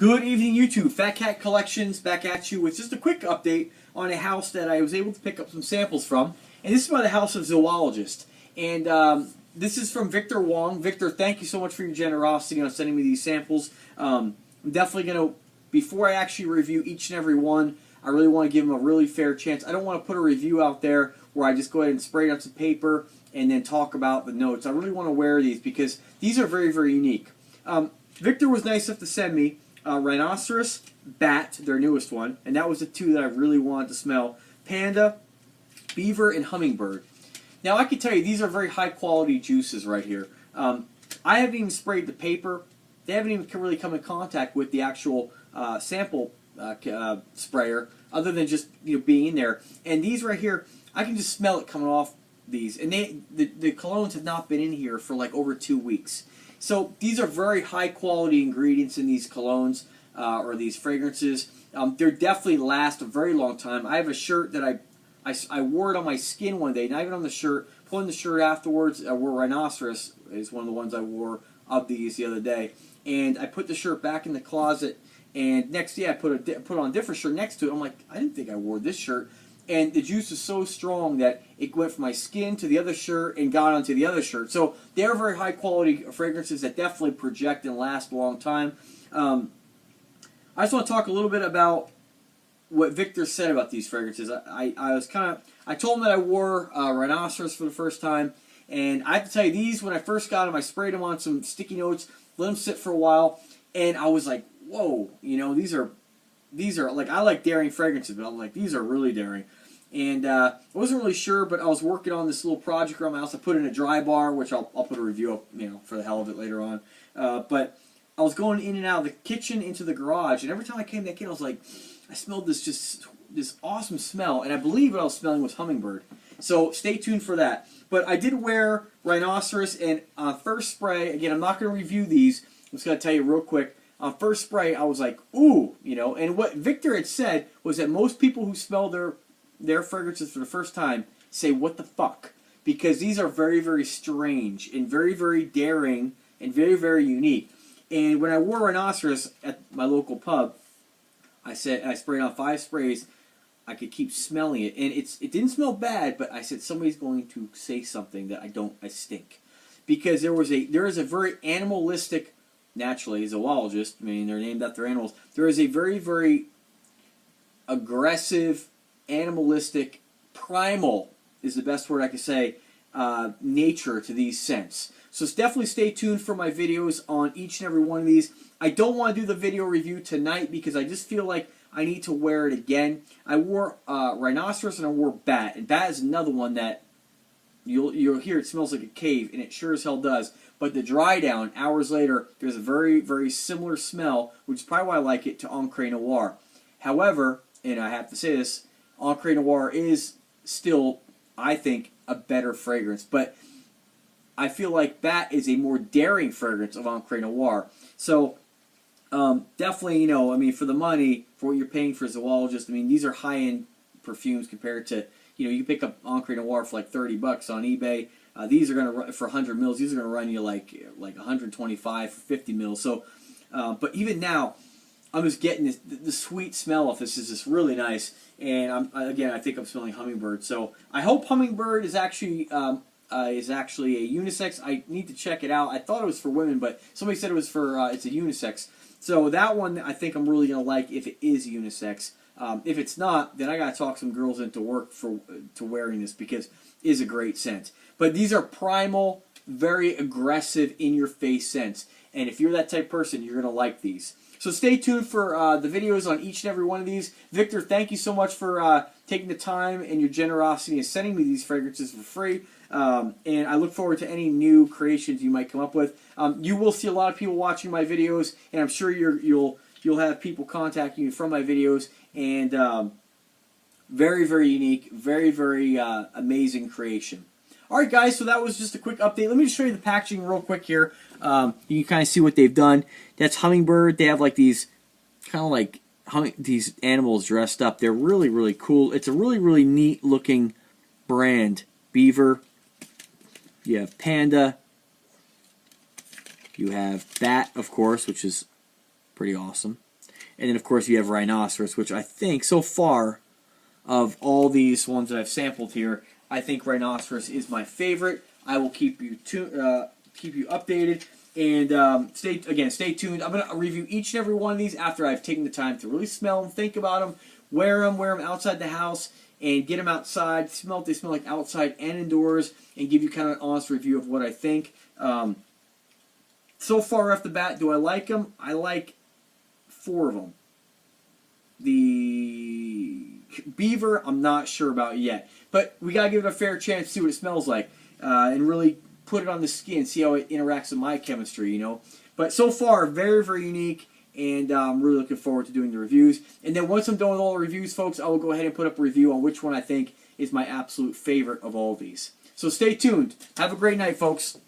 Good evening, YouTube. Fat Cat Collections back at you with just a quick update on a house that I was able to pick up some samples from. And this is by the House of Zoologist. And this is from Victor Wong. Victor, thank you so much for your generosity on sending me these samples. I'm definitely going to, before I actually review each and every one, I really want to give them a really fair chance. I don't want to put a review out there where I just go ahead and spray it on some paper and then talk about the notes. I really want to wear these because these are very, very unique. Victor was nice enough to send me Rhinoceros, Bat, their newest one, and that was the two that I really wanted to smell. Panda, Beaver, and Hummingbird. Now I can tell you these are very high quality juices right here. I haven't even sprayed the paper. They haven't even really come in contact with the actual sample sprayer, other than just being in there. And these right here, I can just smell it coming off these. And the colognes have not been in here for like over 2 weeks. So these are very high quality ingredients in these colognes or these fragrances. They're definitely last a very long time. I have a shirt that I wore it on my skin one day, not even on the shirt. Pulling the shirt afterwards, I wore Rhinoceros, is one of the ones I wore of these the other day. And I put the shirt back in the closet, and next day I put on a different shirt next to it. I'm like, I didn't think I wore this shirt. And the juice is so strong that it went from my skin to the other shirt and got onto the other shirt. So they're very high quality fragrances that definitely project and last a long time. I just want to talk a little bit about what Victor said about these fragrances. I told him that I wore Rhinoceros for the first time, and I have to tell you, these, when I first got them, I sprayed them on some sticky notes, let them sit for a while, and I was like, whoa, these are like, I like daring fragrances, but I'm like, these are really daring. And I wasn't really sure, but I was working on this little project around my house. I put in a dry bar, which I'll put a review up, for the hell of it later on. But I was going in and out of the kitchen into the garage, and every time I came back in, I was like, I smelled this awesome smell, and I believe what I was smelling was hummingbird. So stay tuned for that. But I did wear Rhinoceros, and first spray, again, I'm not going to review these. I'm just going to tell you real quick. On first spray, I was like, ooh, and what Victor had said was that most people who smell their fragrances for the first time say, what the fuck? Because these are very, very strange and very, very daring and very, very unique. And when I wore Rhinoceros at my local pub, I sprayed on 5 sprays. I could keep smelling it, and it didn't smell bad, but I said, somebody's going to say something that I stink. Because there is a very animalistic, naturally, zoologist, I mean, they're named after animals. There is a very, very aggressive, animalistic, primal is the best word I could say, nature to these scents. So definitely stay tuned for my videos on each and every one of these. I don't want to do the video review tonight because I just feel like I need to wear it again. I wore Rhinoceros and I wore Bat. And Bat is another one that you'll hear it smells like a cave, and it sure as hell does. But the dry down, hours later, there's a very, very similar smell, which is probably why I like it, to Encre Noir. However, and I have to say this, Encre Noir is still, I think, a better fragrance. But I feel like Bat is a more daring fragrance of Encre Noir. So, definitely, I mean, for the money, for what you're paying for Zoologist, I mean, these are high-end perfumes compared to, you pick up Encre Noir for like 30 bucks on eBay. These are going to run for 100 mils. These are going to run you like 125 for 50 mils. So, but even now, I'm just getting the sweet smell of this. Is just really nice. And I think I'm smelling hummingbird. So I hope hummingbird is actually a unisex. I need to check it out. I thought it was for women, but somebody said it was for it's a unisex. So that one I think I'm really gonna like if it is unisex. If it's not, then I gotta talk some girls into work to wearing this because it is a great scent. But these are primal, very aggressive, in-your-face scents. And if you're that type of person, you're gonna like these. So stay tuned for the videos on each and every one of these. Victor, thank you so much for taking the time and your generosity and sending me these fragrances for free. And I look forward to any new creations you might come up with. You will see a lot of people watching my videos, and I'm sure you'll have people contacting you from my videos. And very, very unique, very, very amazing creation. Alright guys, so that was just a quick update. Let me just show you the packaging real quick here. You can kind of see what they've done. That's Hummingbird. They have like these kind of like these animals dressed up. They're really, really cool. It's a really, really neat looking brand. Beaver. You have Panda. You have Bat, of course, which is pretty awesome. And then, of course, you have Rhinoceros, which I think, so far, of all these ones that I've sampled here, I think Rhinoceros is my favorite. I will keep you updated. And stay tuned. I'm going to review each and every one of these after I've taken the time to really smell them, think about them, wear them outside the house, and get them outside, smell what they smell like outside and indoors, and give you kind of an honest review of what I think. So far off the bat, do I like them? I like 4 of them. The Beaver, I'm not sure about yet. But we got to give it a fair chance to see what it smells like. And really put it on the skin, see how it interacts with my chemistry, you know. But so far, very, very unique. And I'm really looking forward to doing the reviews. And then once I'm done with all the reviews, folks, I will go ahead and put up a review on which one I think is my absolute favorite of all these. So stay tuned. Have a great night, folks.